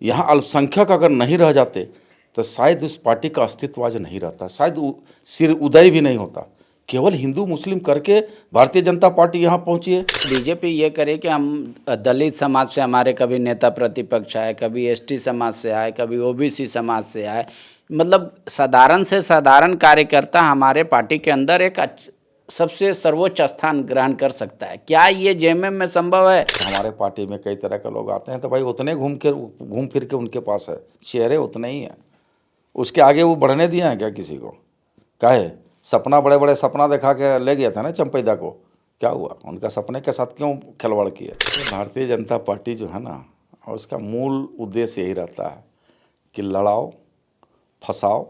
यहाँ अल्पसंख्यक अगर नहीं रह जाते तो शायद उस पार्टी का अस्तित्व आज नहीं रहता, शायद सिर उदय भी नहीं होता। केवल हिंदू मुस्लिम करके भारतीय जनता पार्टी यहाँ पहुंची है। बीजेपी ये करे कि हम दलित समाज से हमारे कभी नेता प्रतिपक्ष आए, कभी एसटी समाज से आए, कभी ओबीसी समाज से आए, मतलब साधारण से साधारण कार्यकर्ता हमारे पार्टी के अंदर एक सबसे सर्वोच्च स्थान ग्रहण कर सकता है। क्या ये जेएमएम में संभव है? हमारे पार्टी में कई तरह के लोग आते हैं तो भाई उतने घूम फिर के उनके पास है, चेहरे उतने ही हैं, उसके आगे वो बढ़ने दिए हैं क्या किसी को? काहे सपना बड़े बड़े सपना दिखा के ले गया था ना चंपैदा को, क्या हुआ? उनका सपने के साथ क्यों खिलवाड़ किया? भारतीय जनता पार्टी जो है ना, उसका मूल उद्देश्य यही रहता है कि लड़ाओ, फंसाओ,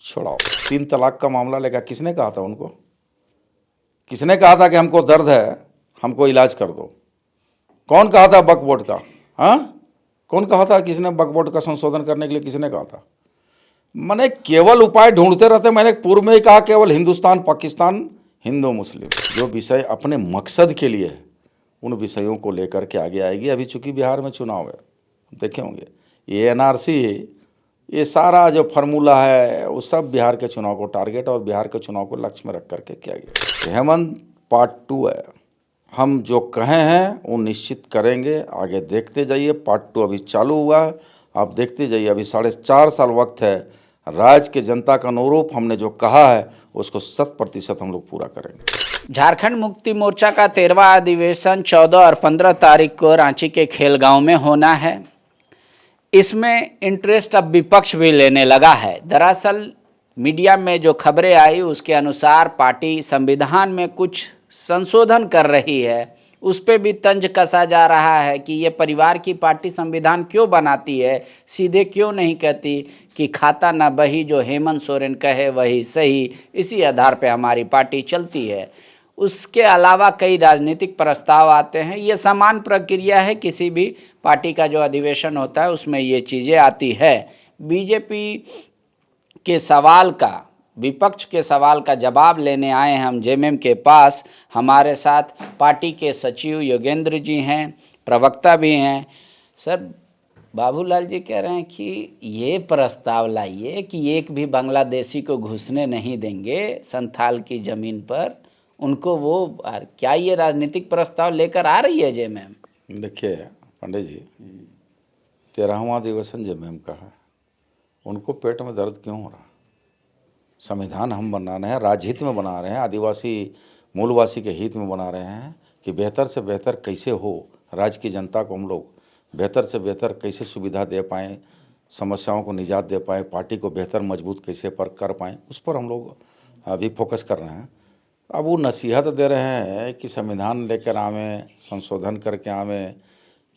छुड़ाओ। 3 तलाक का मामला लेकर किसने कहा था उनको? किसने कहा था कि हमको दर्द है, हमको इलाज कर दो? कौन कहा था वक्फ बोर्ड का? हाँ, कौन कहा था? किसने वक्फ बोर्ड का संशोधन करने के लिए किसने कहा था? मैंने केवल उपाय ढूंढते रहते। मैंने पूर्व में ही कहा केवल हिंदुस्तान पाकिस्तान हिंदू मुस्लिम, जो विषय अपने मकसद के लिए है उन विषयों को लेकर के आगे आएगी। अभी चूंकि बिहार में चुनाव है, देखे होंगे, ये एनआरसी, ये सारा जो फार्मूला है वो सब बिहार के चुनाव को टारगेट और बिहार के चुनाव को लक्ष्य में रख करके किया गया। हेमंत पार्ट 2 है, हम जो कहे हैं वो निश्चित करेंगे। आगे देखते जाइए, पार्ट 2 अभी चालू हुआ है, आप देखते जाइए। अभी 4.5 साल वक्त है, राज्य के जनता का अनुरूप हमने जो कहा है उसको 100% हम लोग पूरा करेंगे। झारखंड मुक्ति मोर्चा का 13वां अधिवेशन 14 और 15 तारीख को रांची के खेलगांव में होना है। इसमें इंटरेस्ट अब विपक्ष भी लेने लगा है। दरअसल मीडिया में जो खबरें आई उसके अनुसार पार्टी संविधान में कुछ संशोधन कर रही है, उस पर भी तंज कसा जा रहा है कि ये परिवार की पार्टी संविधान क्यों बनाती है, सीधे क्यों नहीं कहती कि खाता ना बही, जो हेमंत सोरेन कहे वही सही, इसी आधार पे हमारी पार्टी चलती है। उसके अलावा कई राजनीतिक प्रस्ताव आते हैं। ये समान प्रक्रिया है, किसी भी पार्टी का जो अधिवेशन होता है उसमें ये चीज़ें आती है। बीजेपी के सवाल का, विपक्ष के सवाल का जवाब लेने आए हम जेएमएम के पास। हमारे साथ पार्टी के सचिव योगेंद्र जी हैं, प्रवक्ता भी हैं। सर, बाबूलाल जी कह रहे हैं कि ये प्रस्ताव लाइए कि एक भी बांग्लादेशी को घुसने नहीं देंगे संथाल की ज़मीन पर, उनको वो, क्या ये राजनीतिक प्रस्ताव लेकर आ रही है जेएमएम? देखिए पंडित जी, 13वां अधिवेशन जेएमएम का है, उनको पेट में दर्द क्यों हो रहा? संविधान हम बना रहे हैं, राजहित में बना रहे हैं, आदिवासी मूलवासी के हित में बना रहे हैं कि बेहतर से बेहतर कैसे हो, राज्य की जनता को हम लोग बेहतर से बेहतर कैसे सुविधा दे पाएँ, समस्याओं को निजात दे पाएँ, पार्टी को बेहतर मजबूत कैसे पर कर पाएँ, उस पर हम लोग अभी फोकस कर रहे हैं। अब वो नसीहत दे रहे हैं कि संविधान लेकर आवें, संशोधन करके आवें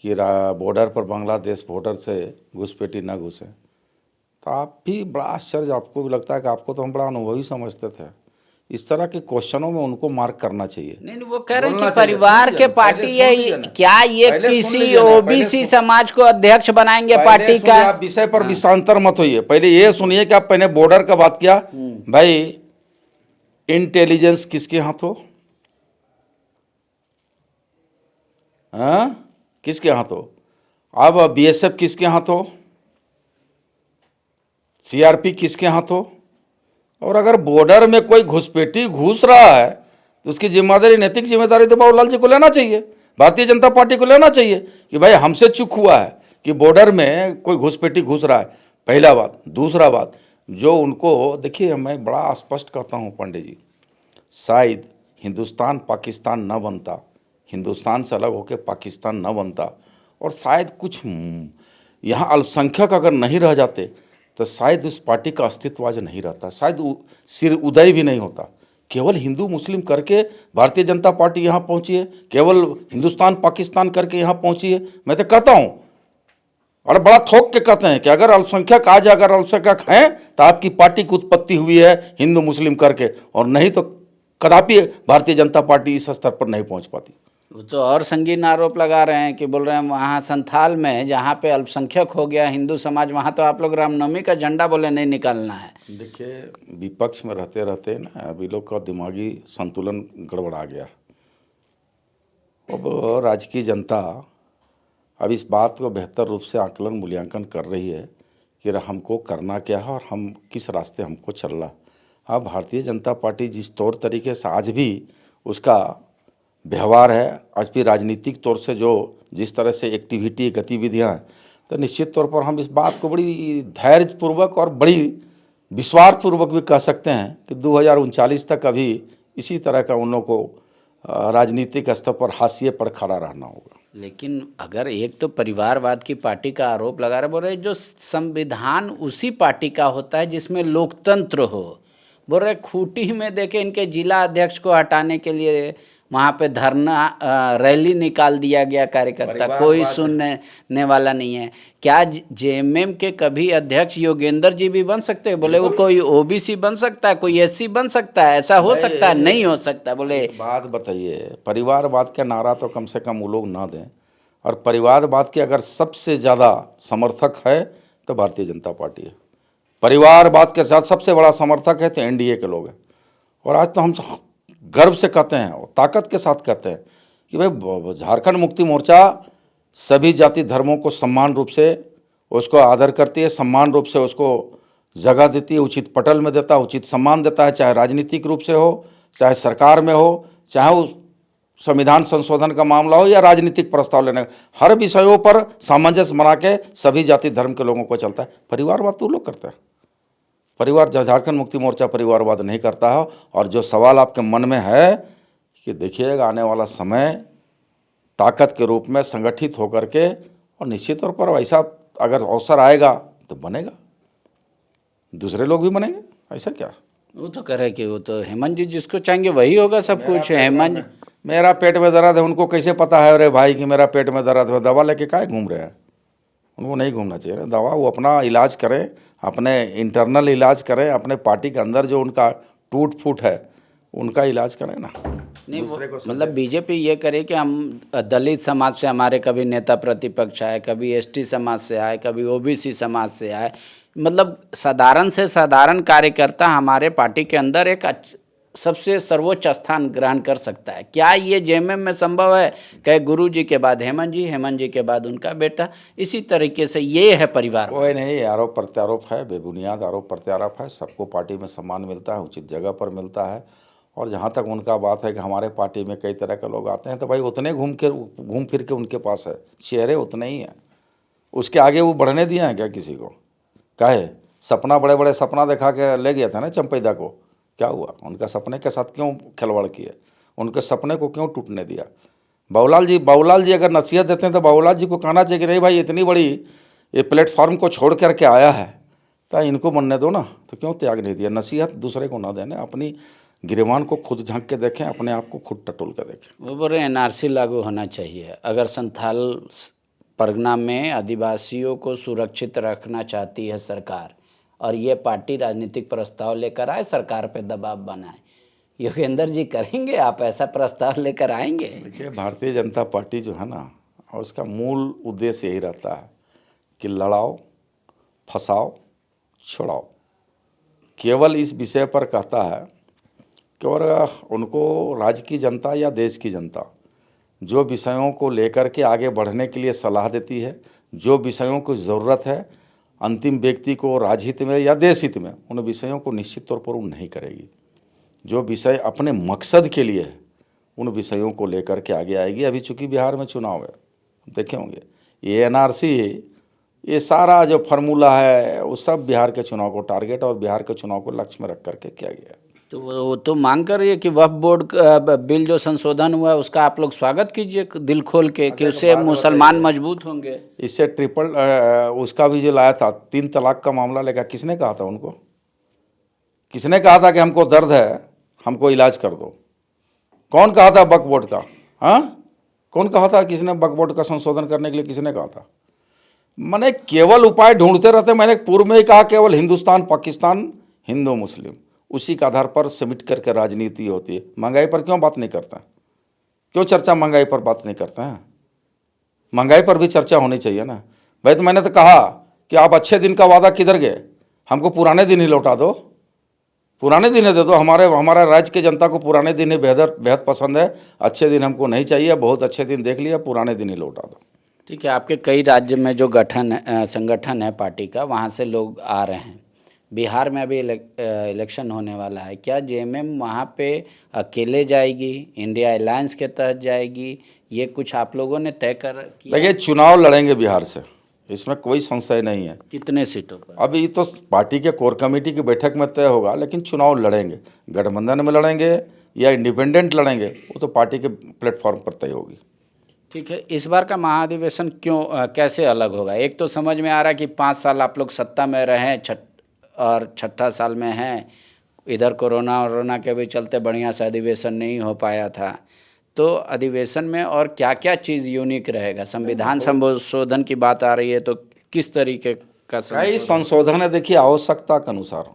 कि बॉर्डर पर बांग्लादेश बॉर्डर से घुसपैठी न घुसे। तो आप भी बड़ा आश्चर्य, आपको भी लगता है कि आपको तो हम बड़ा अनुभवी समझते थे। इस तरह के क्वेश्चनों में उनको मार्क करना चाहिए। नहीं, वो कह रहे हैं कि परिवार के पार्टी है, क्या ये किसी ओबीसी समाज को अध्यक्ष बनाएंगे पार्टी का? आप विषय पर विषांतर मत होइए, पहले ये सुनिए कि आप पहले बॉर्डर का बात किया। भाई, इंटेलिजेंस किसके हाथ हो? हाँ, किसके हाथ हो? अब बीएसएफ किसके हाथ हो? सीआरपी किसके हाथ हो? और अगर बॉर्डर में कोई घुसपैठी घुस रहा है तो उसकी जिम्मेदारी, नैतिक जिम्मेदारी तो बाबूलाल जी को लेना चाहिए, भारतीय जनता पार्टी को लेना चाहिए कि भाई हमसे चूक हुआ है कि बॉर्डर में कोई घुसपैठी घुस रहा है। पहला बात। दूसरा बात, जो उनको, देखिए मैं बड़ा स्पष्ट कहता हूँ पंडित जी, शायद हिंदुस्तान पाकिस्तान न बनता, हिंदुस्तान से अलग होकर पाकिस्तान न बनता, और शायद कुछ यहाँ अल्पसंख्यक अगर नहीं रह जाते तो शायद उस पार्टी का अस्तित्व आज नहीं रहता, शायद सिर उदय भी नहीं होता। केवल हिंदू मुस्लिम करके भारतीय जनता पार्टी यहाँ पहुँची है, केवल हिंदुस्तान पाकिस्तान करके यहाँ पहुँची है। मैं तो कहता हूँ, और बड़ा थोक के कहते हैं कि अगर अल्पसंख्यक आज अगर अल्पसंख्यक हैं तो आपकी पार्टी की उत्पत्ति हुई है हिंदू मुस्लिम करके, और नहीं तो कदापि भारतीय जनता पार्टी इस स्तर पर नहीं पहुँच पाती। वो तो और संगीन आरोप लगा रहे हैं कि बोल रहे हैं वहाँ संथाल में जहाँ पे अल्पसंख्यक हो गया हिंदू समाज, वहाँ तो आप लोग रामनवमी का झंडा बोले नहीं निकालना है। देखिए, विपक्ष में रहते रहते ना अभी लोग का दिमागी संतुलन गड़बड़ा गया। अब राज्य की जनता अब इस बात को बेहतर रूप से आकलन मूल्यांकन कर रही है कि हमको करना क्या है और हम किस रास्ते हमको चलना। अब भारतीय जनता पार्टी जिस तौर तरीके से आज भी उसका व्यवहार है, आज भी राजनीतिक तौर से जो जिस तरह से एक्टिविटी गतिविधियाँ हैं, तो निश्चित तौर पर हम इस बात को बड़ी धैर्यपूर्वक और बड़ी विश्वासपूर्वक भी कह सकते हैं कि 2039 तक अभी इसी तरह का उन लोगों को राजनीतिक स्तर पर हाशिए पर खड़ा रहना होगा। लेकिन अगर एक तो परिवारवाद की पार्टी का आरोप लगा रहे, बोल रहे जो संविधान उसी पार्टी का होता है जिसमें लोकतंत्र हो। बोल रहे खूंटी में देखे इनके जिला अध्यक्ष को हटाने के लिए वहाँ पे धरना रैली निकाल दिया गया, कार्यकर्ता कोई सुनने वाला नहीं है। क्या जेएमएम के कभी अध्यक्ष योगेंद्र जी भी बन सकते हैं? बोले वो कोई ओबीसी बन सकता है, कोई एससी बन सकता है, ऐसा हो सकता है? नहीं हो सकता। बोले बात बताइए, परिवारवाद का नारा तो कम से कम वो लोग ना दें, और परिवारवाद के अगर सबसे ज़्यादा समर्थक है तो भारतीय जनता पार्टी है। परिवारवाद के साथ सबसे बड़ा समर्थक है तो एनडीए के लोग हैं। और आज तो हम गर्व से कहते हैं और ताकत के साथ कहते हैं कि भाई झारखंड मुक्ति मोर्चा सभी जाति धर्मों को समान रूप से उसको आदर करती है, सम्मान रूप से उसको जगह देती है, उचित पटल में देता है, उचित सम्मान देता है, चाहे राजनीतिक रूप से हो, चाहे सरकार में हो, चाहे वो संविधान संशोधन का मामला हो या राजनीतिक प्रस्ताव लेने, हर विषयों पर सामंजस्य बना के सभी जाति धर्म के लोगों को चलता है। परिवारवाद तो लोग करते हैं, परिवार झारखंड मुक्ति मोर्चा परिवारवाद नहीं करता है। और जो सवाल आपके मन में है कि देखिएगा आने वाला समय ताकत के रूप में संगठित होकर के, और निश्चित तौर पर ऐसा अगर अवसर आएगा तो बनेगा, दूसरे लोग भी बनेंगे। ऐसा क्या, वो तो कह रहे कि वो तो हेमंत जी जिसको चाहेंगे वही होगा सब कुछ। हेमंत मेरा पेट में दर्द है, उनको कैसे पता है अरे भाई कि मेरा पेट में दर्द है? दवा लेके काहे घूम रहे हैं? उनको नहीं घूमना चाहिए ना दवा, वो अपना इलाज करें, अपने इंटरनल इलाज करें, अपने पार्टी के अंदर जो उनका टूट फूट है उनका इलाज करें ना। नहीं मतलब बीजेपी ये करे कि हम दलित समाज से हमारे कभी नेता प्रतिपक्ष आए, कभी एसटी समाज से आए, कभी ओबीसी समाज से आए, मतलब साधारण से साधारण कार्यकर्ता हमारे पार्टी के अंदर एक सबसे सर्वोच्च स्थान ग्रहण कर सकता है। क्या ये जेएमएम में संभव है? कहे गुरु जी के बाद हेमंत जी के बाद उनका बेटा, इसी तरीके से ये है परिवार। कोई नहीं, आरोप प्रत्यारोप है, बेबुनियाद आरोप प्रत्यारोप है। सबको पार्टी में सम्मान मिलता है, उचित जगह पर मिलता है। और जहाँ तक उनका बात है कि हमारे पार्टी में कई तरह के लोग आते हैं, तो भाई उतने घूम फिर के उनके पास है, चेहरे उतने ही हैं। उसके आगे वो बढ़ने दिए हैं क्या किसी को? काहे सपना बड़े बड़े सपना दिखा के ले गया था ना चंपैदा को, क्या हुआ? उनका सपने के साथ क्यों खिलवाड़ किया? उनके सपने को क्यों टूटने दिया? बाबूलाल जी अगर नसीहत देते हैं तो बाबूलाल जी को कहना चाहिए कि नहीं भाई इतनी बड़ी ये प्लेटफॉर्म को छोड़ करके आया है तो इनको बनने दो ना, तो क्यों त्याग नहीं दिया? नसीहत दूसरे को ना देने, अपनी गिरेबान को खुद झांक के देखें, अपने आप को खुद टटोल कर देखें। वो बोल रहे एनआरसी लागू होना चाहिए। अगर संथाल परगना में आदिवासियों को सुरक्षित रखना चाहती है सरकार और ये पार्टी राजनीतिक प्रस्ताव लेकर आए, सरकार पे दबाव बनाए, योगेंद्र जी करेंगे? आप ऐसा प्रस्ताव लेकर आएंगे? देखिए भारतीय जनता पार्टी जो है ना, उसका मूल उद्देश्य यही रहता है कि लड़ाओ, फंसाओ, छुड़ाओ। केवल इस विषय पर कहता है कि और उनको राज्य की जनता या देश की जनता जो विषयों को लेकर के आगे बढ़ने के लिए सलाह देती है, जो विषयों को ज़रूरत है अंतिम व्यक्ति को राजहित में या देश हित में, उन विषयों को निश्चित तौर पर वो नहीं करेगी। जो विषय अपने मकसद के लिए है उन विषयों को लेकर के आगे आएगी। अभी चूँकि बिहार में चुनाव है, देखे होंगे, ये एनआरसी, ये सारा जो फार्मूला है वो सब बिहार के चुनाव को टारगेट और बिहार के चुनाव को लक्ष्य में रख करके किया गया। तो वो तो मांग कर रही है कि वक्फ बोर्ड बिल जो संशोधन हुआ है उसका आप लोग स्वागत कीजिए दिल खोल के, कि उससे मुसलमान मजबूत होंगे। इससे ट्रिपल उसका भी जो लाया था 3 तलाक का मामला लेकर, किसने कहा था उनको? किसने कहा था कि हमको दर्द है, हमको इलाज कर दो? कौन कहा था वक्फ बोर्ड का? हाँ, कौन कहा था? किसने वक्फ बोर्ड का संशोधन करने के लिए किसने कहा था? मैंने केवल उपाय ढूंढते रहते। मैंने पूर्व में ही कहा केवल हिंदुस्तान पाकिस्तान हिंदू मुस्लिम, उसी के आधार पर समिट करके राजनीति होती है। महंगाई पर क्यों बात नहीं करते हैं? क्यों चर्चा महंगाई पर बात नहीं करते हैं? महंगाई पर भी चर्चा होनी चाहिए ना भाई। तो मैंने तो कहा कि आप अच्छे दिन का वादा किधर गए? हमको पुराने दिन ही लौटा दो, पुराने दिन ही दे दो। हमारा राज्य की जनता को पुराने दिन ही बेहद पसंद है, अच्छे दिन हमको नहीं चाहिए। बहुत अच्छे दिन देख लिया, पुराने दिन ही लौटा दो। ठीक है, आपके कई राज्य में जो संगठन है पार्टी का, वहाँ से लोग आ रहे हैं। बिहार में अभी इलेक्शन होने वाला है, क्या जेएमएम वहाँ पे अकेले जाएगी, इंडिया अलायंस के तहत जाएगी, ये कुछ आप लोगों ने तय कर किया? देखिए, चुनाव लड़ेंगे बिहार से, इसमें कोई संशय नहीं है। कितने सीटों पर? अभी तो पार्टी के कोर कमेटी की बैठक में तय होगा, लेकिन चुनाव लड़ेंगे। गठबंधन में लड़ेंगे या इंडिपेंडेंट लड़ेंगे, वो तो पार्टी के प्लेटफॉर्म पर तय होगी। ठीक है, इस बार का महाधिवेशन कैसे अलग होगा? एक तो समझ में आ रहा है कि 5 साल आप लोग सत्ता में रहे और छठा साल में हैं, इधर कोरोना के भी चलते बढ़िया से अधिवेशन नहीं हो पाया था। तो अधिवेशन में और क्या क्या चीज़ यूनिक रहेगा? संविधान संशोधन की बात आ रही है, तो किस तरीके का कई संशोधन है। देखिए, आवश्यकता के अनुसार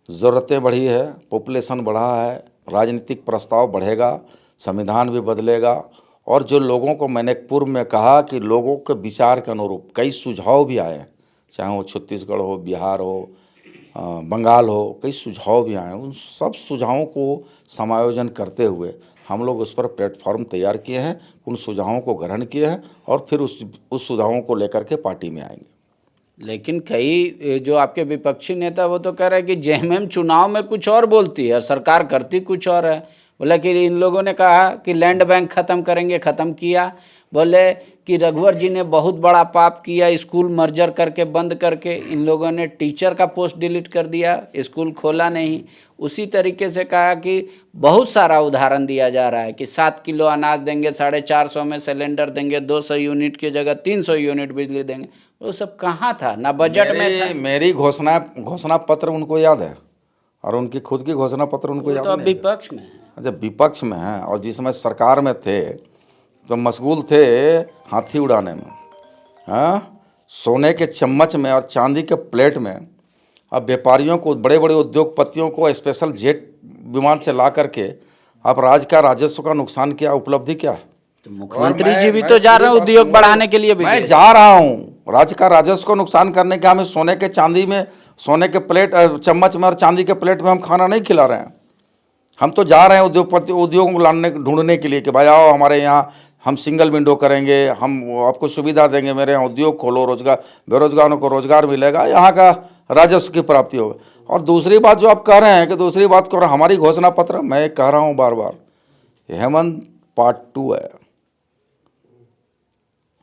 ज़रूरतें बढ़ी है, पॉपुलेशन बढ़ा है, राजनीतिक प्रस्ताव बढ़ेगा, संविधान भी बदलेगा। और जो लोगों को, मैंने पूर्व में कहा कि लोगों के विचार के अनुरूप कई सुझाव भी आए हैं, चाहे वो छत्तीसगढ़ हो, बिहार हो, बंगाल हो, कई सुझाव भी आए हैं। उन सब सुझावों को समायोजन करते हुए हम लोग उस पर प्लेटफॉर्म तैयार किए हैं, उन सुझावों को ग्रहण किए हैं और फिर उस सुझावों को लेकर के पार्टी में आएंगे। लेकिन कई जो आपके विपक्षी नेता वो तो कह रहे हैं कि जेएमएम चुनाव में कुछ और बोलती है और सरकार करती कुछ और है। बोला कि इन लोगों ने कहा कि लैंड बैंक ख़त्म करेंगे, ख़त्म किया। बोले कि रघुवर जी ने बहुत बड़ा पाप किया, स्कूल मर्जर करके बंद करके इन लोगों ने टीचर का पोस्ट डिलीट कर दिया, स्कूल खोला नहीं। उसी तरीके से कहा कि बहुत सारा उदाहरण दिया जा रहा है कि 7 किलो अनाज देंगे, 450 में सिलेंडर देंगे, 200 यूनिट की जगह 300 यूनिट बिजली देंगे। वो सब कहाँ था? ना बजट में था। मेरी घोषणा पत्र उनको याद है और उनकी खुद की घोषणा पत्र उनको याद तो अब नहीं है। विपक्ष में है। अच्छा, विपक्ष में है और जिस समय सरकार में थे तो मशगूल थे हाथी उड़ाने में, हाँ, सोने के चम्मच में और चांदी के प्लेट में। अब व्यापारियों को, बड़े बड़े उद्योगपतियों को स्पेशल जेट विमान से ला करके अब राज्य का राजस्व का नुकसान क्या, उपलब्धि क्या है? तो मुख्यमंत्री जी भी तो जा रहे हैं उद्योग बढ़ाने के लिए। मैं जा रहा हूँ, राज्य का राजस्व को नुकसान करने के, हमें सोने के चांदी में, सोने के प्लेट चम्मच में और चांदी के प्लेट में हम खाना नहीं खिला रहे हैं। हम तो जा रहे हैं उद्योगों को ढूंढने के लिए कि भाई आओ हमारे यहाँ, हम सिंगल विंडो करेंगे, हम आपको सुविधा देंगे, मेरे यहाँ उद्योग खोलो, रोजगार, बेरोजगारों को रोजगार मिलेगा, यहाँ का राजस्व की प्राप्ति होगी। और दूसरी बात जो आप कह रहे हैं कि दूसरी बात कह रहे हैं, हमारी घोषणा पत्र, मैं कह रहा हूँ बार बार, हेमंत पार्ट 2 है।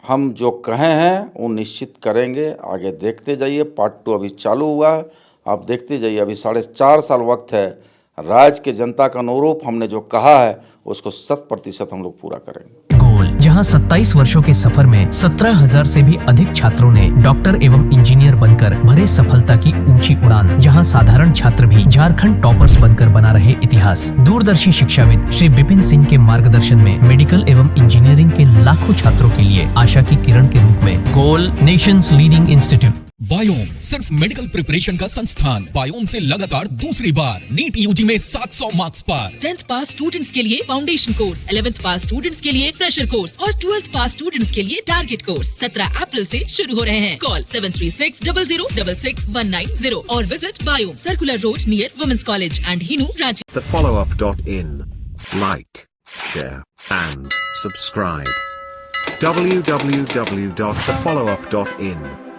हम जो कहे हैं वो निश्चित करेंगे, आगे देखते जाइए। पार्ट 2 अभी चालू हुआ है, आप देखते जाइए। अभी 4.5 साल वक्त है, राज्य के जनता का अनुरूप हमने जो कहा है उसको 100% हम लोग पूरा करेंगे। गोल, जहां 27 वर्षों के सफर में 17,000 से भी अधिक छात्रों ने डॉक्टर एवं इंजीनियर बनकर भरे सफलता की ऊंची उड़ान, जहां साधारण छात्र भी झारखंड टॉपर्स बनकर बना रहे इतिहास। दूरदर्शी शिक्षाविद श्री विपिन सिंह के मार्गदर्शन में मेडिकल एवं इंजीनियरिंग के लाखों छात्रों के लिए आशा की किरण के रूप में गोल, नेशंस लीडिंग इंस्टीट्यूट। बायोम सिर्फ मेडिकल प्रिपरेशन का संस्थान। बायोम से लगातार दूसरी बार नीट यूजी में 700 मार्क्स पार। 10th पास स्टूडेंट्स के लिए फाउंडेशन कोर्स, 11th पास स्टूडेंट्स के लिए फ्रेशर कोर्स और 12th पास स्टूडेंट्स के लिए टारगेट कोर्स 17 अप्रैल से शुरू हो रहे हैं। कॉल 7360066190 और visit Biome, circular road near women's college and Hinoo, Ranchi. thefollowup.in. Like, share and subscribe. www.thefollowup.in